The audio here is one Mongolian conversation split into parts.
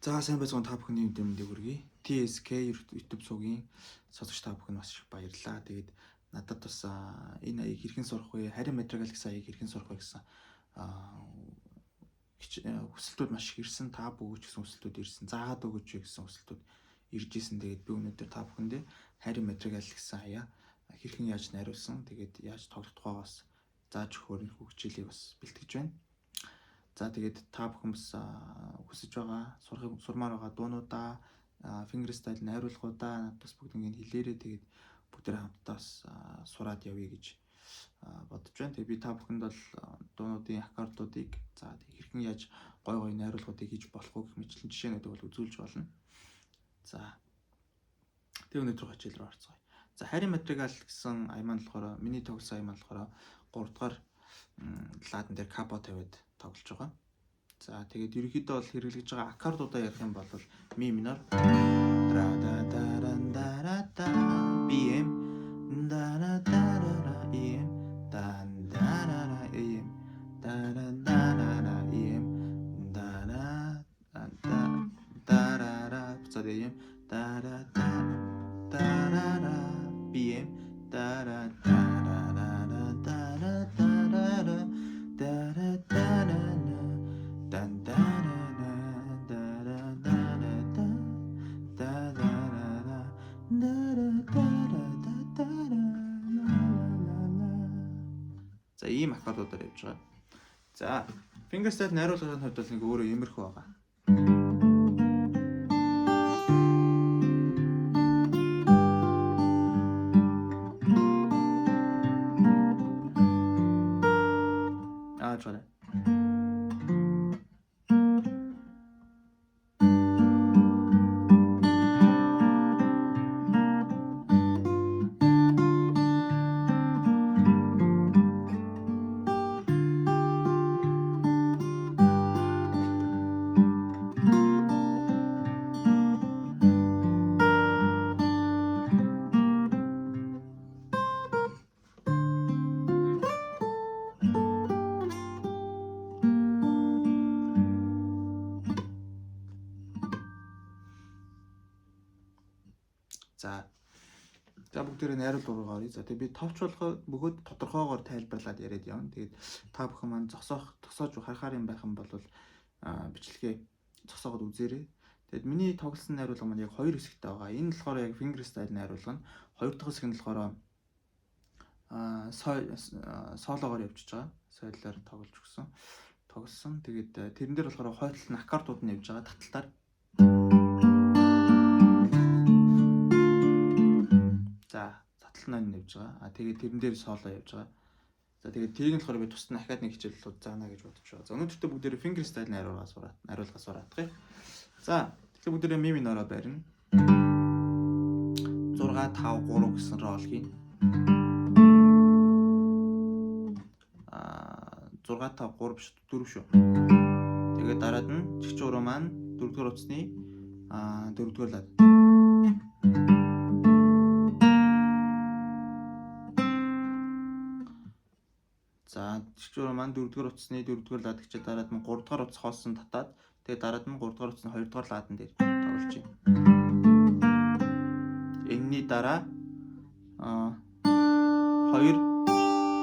За сайн байцгаана та бүхний мэдээ хүргэе. TSK YouTube сувгийн сонсогч та бүхэн бас их баярлалаа. Тэгээд надад бас энэ аяыг хэрхэн сурах вэ? Харин материал гэсэн аяыг хэрхэн сурах вэ гэсэн хүсэлтүүд маш их ирсэн. Та бүгд ч гэсэн хүсэлтүүд ирсэн. Заагаад өгөөч гэсэн хүсэлтүүд ирж исэн. Тэгээд би өнөөдөр та бүхэндээ харин материал гэсэн аяа хэрхэн яаж найруулсан, тэгээд яаж тоглох тухайгаас зааж өгөхөөр хөгжүүлийг бас бэлтгэж байна. За тэгээд та бүхэн бас хүсэж байгаа сурмаар байгаа дуунуудаа fingerstyle найруулгуудаа надад бас бүгднийг хэлээрээ тэгээд бүгдээ хамтдаа сураад явъя гэж бодож байна. Тэгээд би та бүхэнд бол дуунуудын аккордуудыг за хэрхэн яаж гой найруулгуудыг хийж болох вэ гэх мэтлэн жишээнүүдийг бол үзүүлж болно. За тэгээд өнөөдөр хичээл рүү орцгоё. За харин материал гэсэн ая маань болохоор миний тоглосон ая маань болохоор 3 дугаар ладан дээр капо тавиад тоглож байгаа. За тэгээд ерөнхийдөө бол хэрэглэж байгаа аккордуудаа ярих юм бол ми минор BM EM За ийм аккордуудаар явж байгаа. За fingerstyle найруулгын хувьд бол нэг өөрөө иймэрхүү байгаа. Жоо. За бүгдээрээ найруулга руугаа оръё. За тэгээд би товч болгоо бөгөөд тодорхойгоор тайлбарлаад яриад явна. Тэгээд та бүхэн маань зогсоож харахаар юм байх юм бол бичлэгээ зогсоогоод үзээрэй. Тэгээд миний тоглосон найруулга маань яг хоёр хэсэгтэй байгаа. Энэ болохоор яг fingerstyle найруулга нь. Хоёр дахь хэсэг нь болохоор солоогоор явчихж байгаа. Соёлоор тоглосон. Тэгээд тэрэн дээр болохоор хойтлол нь аккордууд нь явж байгаа таталтаар. За татал нь явж байгаа. Тэгээд тэрэн дээр соло явж байгаа. За тэгээд тэрийг нь болохоор би тусна дахиад нэг хичээлүүд заана гэж бодож байгаа. За өнөөдөртөө бүгдээрээ fingerstyle найруулга сураадах. За тэгэхээр бүгдээрээ ми минороо барина. 6 5 3 гэсэн рол хийн. 6 5 3 биш 4 шүү. Тэгээд дараад нь чигч уруу маань 4-р утасны 4-р лад. За чигч уруу маань 4-р утасны 4-р лад гэж дараад нь 3-р утас хоосон татаад тэгээд дараад нь 3-р утасны 2-р ладан дээр тоглож байна. Энэний дараа 2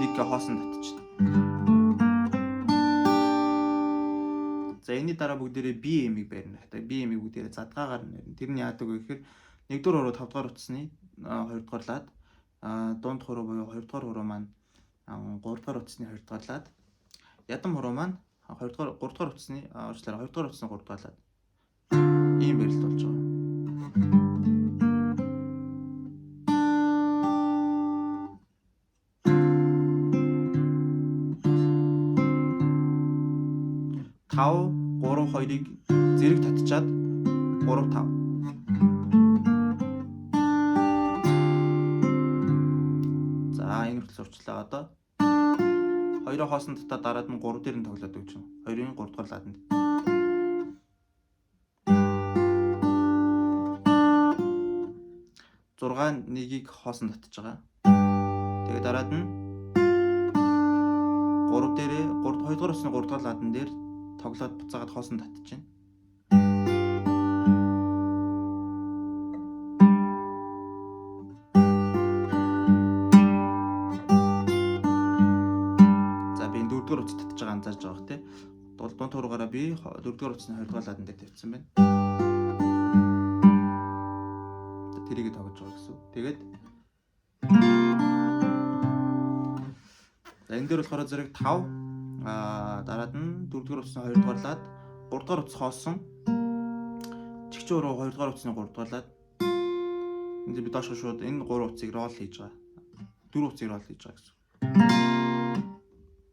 1 хоосон татчихна. За энэний дараа бүгдээрээ BM-ийг барина. Тэгээд BM-ийг бүгдээрээ задгаагаар нь барина. Тэр нь яадаг вэ гэхээр 1-р уруу 5-р утасны 2-р лад дунд хуруу буюу 2-р хуруу маань 3-р утасны 2-р лад ядам хуруу маань 3-р утасны 3-р лад ийм барилт болж байгаа. тав 3 2-ыг зэрэг татчаад 3 5. За энэ хүртэл сурчлаа одоо. 2-оо хоосон татаад дараад нь 3 дээр нь тоглоод өгч юм. 2-ын 3-р ладанд. 6 1-ийг хоосон татж байгаа. Тэгээд дараад нь 3 дээрээ 2 дугаар усны 3 дугаар ладан дээр тоглоод буцаагаад хоосон татж байна. 4-р утасны 2-р ладан дээр тавьчихсан байна. Тэрийг тоглож байгаа гэсэн. Тэгээд энэ дээр болохоор зэрэг 5 дараад нь 4-р утасны 2-р лад 3-р утас хоосон чигчүүр 2-р утасны 3-р лад энд би доош шууд энэ 3 утсыг рол хийж байгаа. 4 утсыг рол хийж байгаа гэсэн.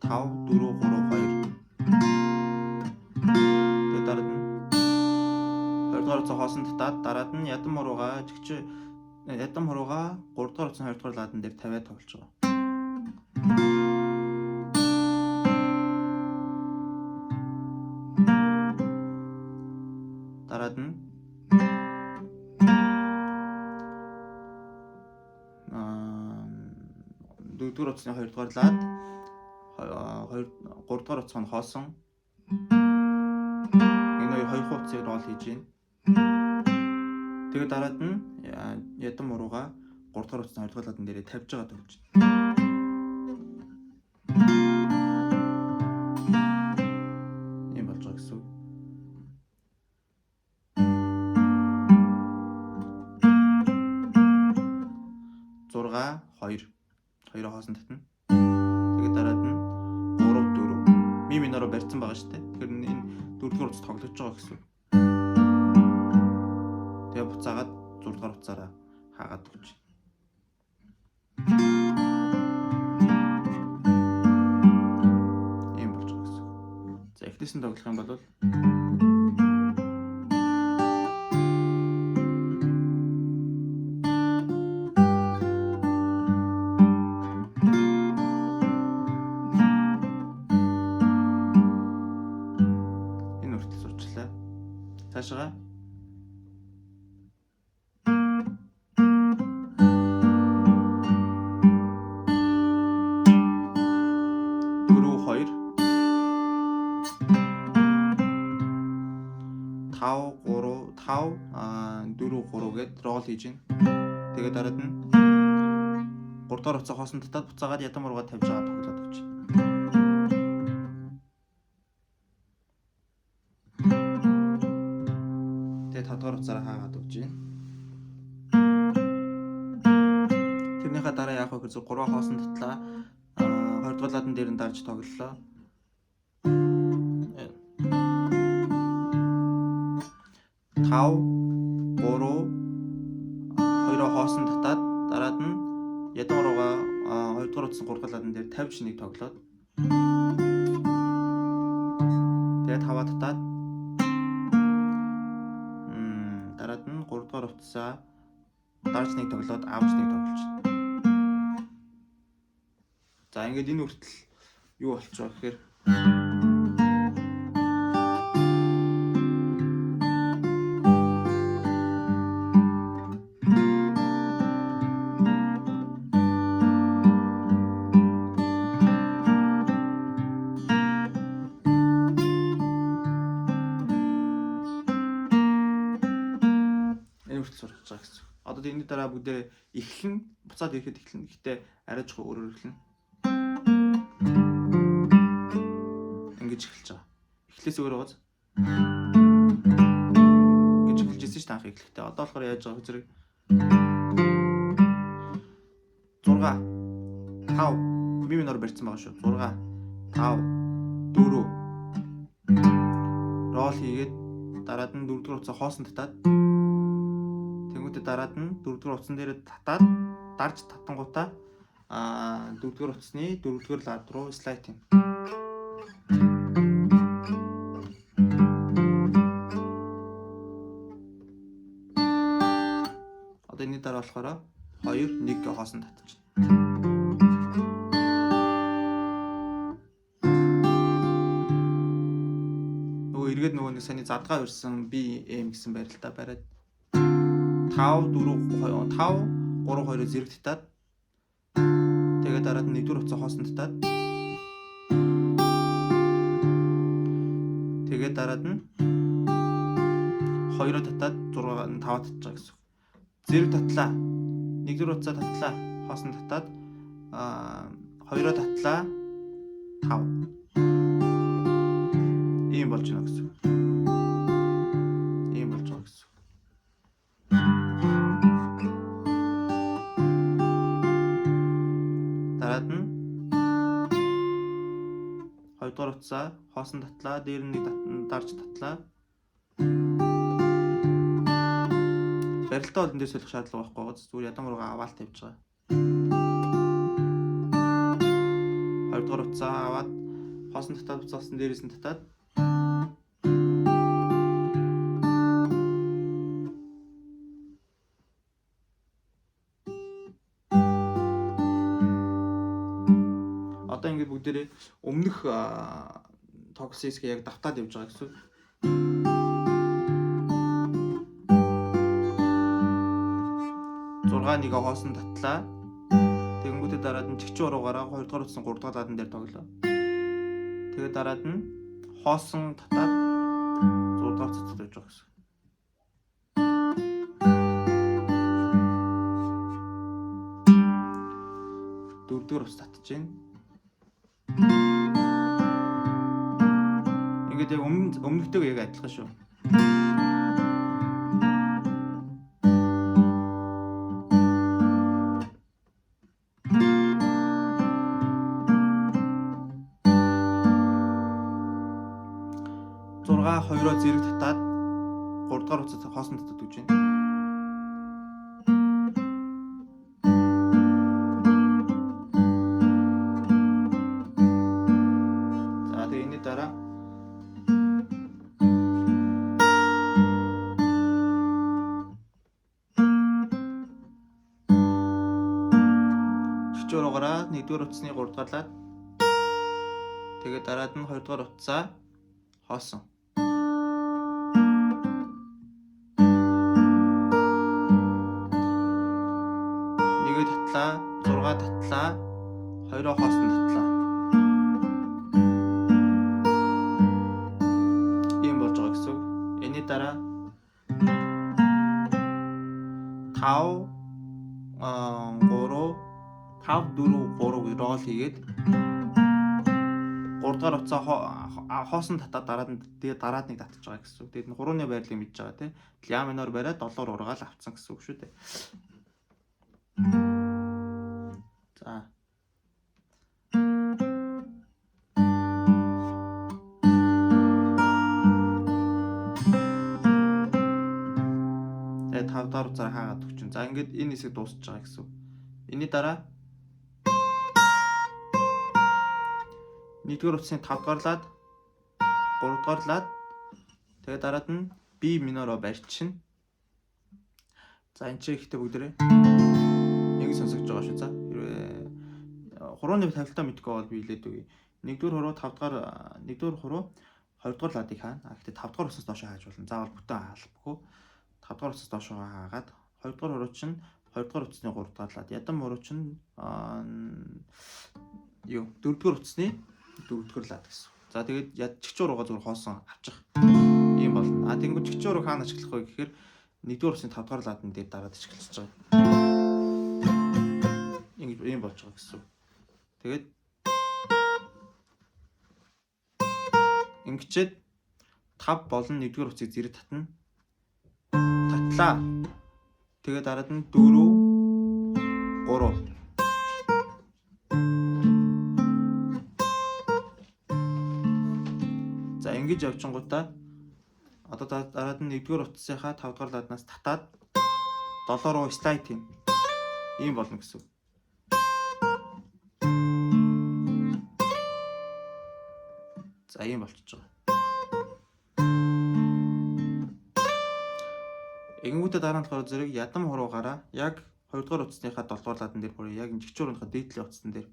5 4 3 2 тэгээд дараад нь 2-р утас хоосон татаад дараад нь ядам хуруугаа 3-р утасны 2-р ладан дээр тавиад тоглож байгаа. Дараад нь 4-р утасны 2-р лад 3-р утас нь хоосон энэ хоёр утсыг рол хийж байна. Тэгээд дараад нь ядам уруугаа 3-р утасны 2-р ладан дээрээ тавьж байгаа төгж байна. Ийм болж байгаа гэсэн. 6 2 хоосон татна. Тэгээд дараад нь 3 4 ми минороо барьсан байгаа шүү дээ. Тэгэхээр энэ 4-р утас тоглож байгаа гэсэн. Тэгээ буцаагаад 6-р утсаараа хаагаад өгч. Ийм болж байгаа гэсэн. За эхлээс нь тоглох юм бол цаашаа 4 гээд рол хийж гин. Тэгээд дараад нь 3-р утсаа хоосон татаад буцаагаад ядам уруугаа тавьж байгаа тоглоод өгч. Тэгээд 5-р утсаараа хаагаад өгч гин. Тэрнийхээ дараа яах вэ гэхээр 3 хоосон татлаа 2-р ладан дээр нь дарж тоглолоо. 5 3 2-оо хоосон татаад дараад нь ядам уруугаа 2-р утсан 3-р ладан дээр тавьж нэг тоглоод тэгээд хаваа татаад дараад нь 3-р утсаа дарж нэг тоглоод авч нэг тоглож. За ингээд энэ хүртэл юу болчих вэ гэхээр сурч байгаа гэсэн. Одоо энэ дараа бүгдээ эхлэн буцаад ирэхэд эхлэн. Гэхдээ арай жоо өөрөөр эхлэн. Ингэж эхэлж байгаа. Эхлээс өөр байгаа. Гэж эхэлжсэн ш таах эхлэхдээ. Одоо болохоор яаж байгаа зэрэг 6 5 ми минор барьсан байгаа шүү. 6 5 4 рол хийгээд дараад нь 4-р утсаа хоосон татаад дараад нь 4-р утсан дээр татаад дарж татангуудаа 4-р утасны 4-р лад руу слайд юм. Одоо энэ дараа болохоор 2 1 хоосон татчих. Нөгөө эргээд нөгөө нэг саний задгаа өрсөн BM гэсэн байралтаа бариад 5 4 5 3 2-оор зэрэг татаад тэгээд дараад нь 1-р утсаа хоосон татаад тэгээд дараад нь 2-оо татаад 6 5 татж байгаа гэсэн. Зэрэг татлаа 1-р утсаа татлаа хоосон татаад 2-оо татлаа 5 Ийм болж байна гэсэн. Ийм болж байгаа гэсэн. Дараад нь хоёрдугаар утсаа хоосон татлаа, дээр нь нэг дарж татлаа. Барилтаа бол эндээс солих шаардлага байхгүй гоц. Зүгээр ядам руугаа аваад тавьж байгаа. Хоёрдугаар утсаа аваад хоосон татаад буцаасан дээрээс нь татаад одоо ингээд бүгдээрээ өмнөх токсиск яг давтаад явж байгаа гэсэн. Нэг хоосон татлаа. Тэгэнгүүтээ дараад нь чигч уруугаараа 2 дугаар утсан 3 дугаар ладан дээр тоглоо. Тэгээд дараад нь хоосон татаад 6 дугаар цэцэд байж байгаа гэсэн. 4 дугаар ус татж байна. Ингээд яг өмнөхтэйг яг адилхан шүү. Хоёроо зэрэг татаад 3 дугаар уцаа хоосон татаад өгч байна. За тэгээ энэ дараа чичөөрөөгаараа 1-р утасны 3 дугаарлаад тэгээ дараад нь 2 дугаар утсаа хоосон. Татлаа, хоёроо хоосон татлаа. Ийм болж байгаа гэсэн. Энийн дараа 5 4 3 рол хийгээд 3 дугаар утсаа хоосон татаад дараад нэг татчих байгаа гэсэн. Тэгээд 3-ны байрлалыг мэдж байгаа тийм. Ля минор бариад 7-оор ургаал авцсан гэсэн үг шүү дээ. За. Тэгээд 5 дахь утсаар хаагаад өгчин. За ингээд энэ хэсэг дуусч байгаа гэсэн. Энийн дараа 1-р утасны 5 дугаарлаад 3 дугаарлаад тэгээд дараад нь B минороо барьчихна. За энэ ч ихтэй бүгдээрээ ингэ сонсогдож байгаа шүү. За хурууны тавилтаа мэдгүй бол би хэлээд өгье. 1-р хуруу 5 дугаар 1-р хуруу 2 дугаар ладыг хаана. Гэхдээ 5 дугаар уцаас доош хааж болно. Заавал бүтэн хаалбгүй. 5 дугаар уцаас доош хаагаад 2 дугаар хуруу чинь 2 дугаар утасны 3 дугаар лад. Ядам хуруу чинь 4 дугаар утасны 4 дугаар лад гэсэн. За тэгээд чигч уруугаа зүгээр хоосон авчих. Ийм болно. Тэнгуү чигч уруу хаана ашиглах вэ гэхээр 1-р утасны 5 дугаар ладан дээр дараад ашиглаж байгаа. Ийм болж байгаа гэсэн. Тэгээд ингэчээд 5 болон 1-р утсыг зэрэг татна. Татлаа. Тэгээд дараад нь 4 3. За ингэж явчингуудаа одоо дараад нь 1-р утсынхаа 5 дугаар ладнаас татаад 7 руу слайд хийн. Ийм болно гэсэн. За ийм болчихж байгаа. Ингэнгүүтээ дараа нь болохоор зэрэг ядам хуруугаараа яг 2 дугаар утасныхаа 7 дугаар ладан дээр бүрээ яг жигчүүрийнхаа дээдлийн утасн дээр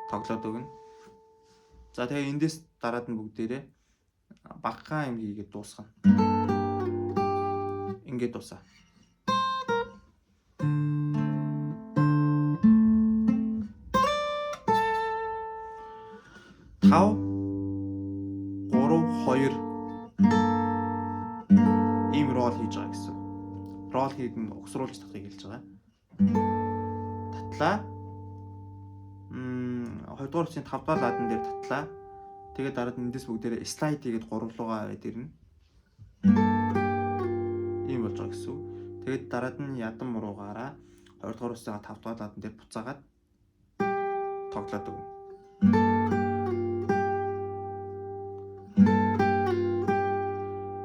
тоглоод өгнө. За тэгээ эндээс дараад нь бүгдээрээ багахан юм хийгээд дуусгана. Ингээд дуусаа. Тав 3 2 ийм рол хийж байгаа гэсэн. Рол хийдэн угсруулж татахыг хэлж байгаа. Татлаа 2 дугаар утасны 5 дугаар ладан дээр татлаа. Тэгээд дараад эндээс бүгдээрээ слайд хийгээд 3 руугаа аваад ирнэ. Ийм болж байгаа гэсэн үг. Тэгээд дараад нь ядан муруугаараа 2 дугаар усаа 5 дугаар ладан дээр буцаагаад тоглоод өгнө.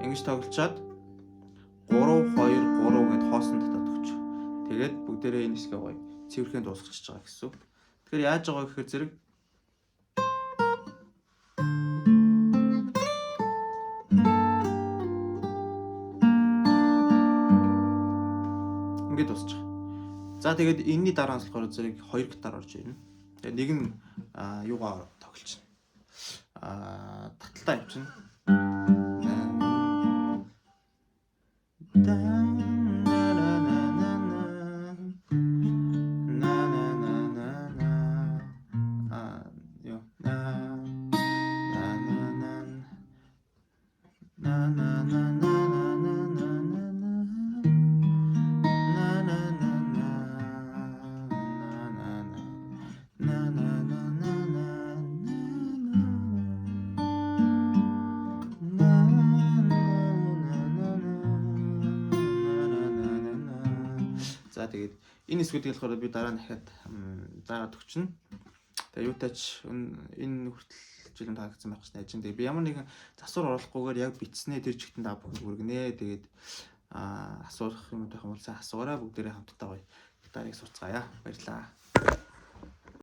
Ингэж тоглолцоод 3 2 3 гэд хоосон татаад өгч. Тэгээд бүгдээрээ энэ хэсгээ гоё цэвэрхэн дуусгачихж байгаа гэсэн үг. Тэгэхээр яаж байгаа гэхээр зэрэг ингээд дуусчих. За тэгээд энэний дараа нь болохоор зэрэг 2 гитар орж ирнэ. Тэгээд нэг нь юугаар тоглолчихно. Таталтаа явчихна. За тэгээд энэ хэсгүүдийг болохоор би дараа нь дахиад заагаад өгчнө. Тэгээ юутаач энэ хүртэл жилийн таагдсан байх гэж найж байна. Тэгээ би ямар нэгэн засвар оруулахгүйгээр яг битснээ тэр чигтэн та бүхэн хүргэнэ. Тэгээд асуулах юм байх юм бол сайн асуураа, бүгдээрээ хамтдаа гоё гитарыг сурцгаая. Баярлалаа.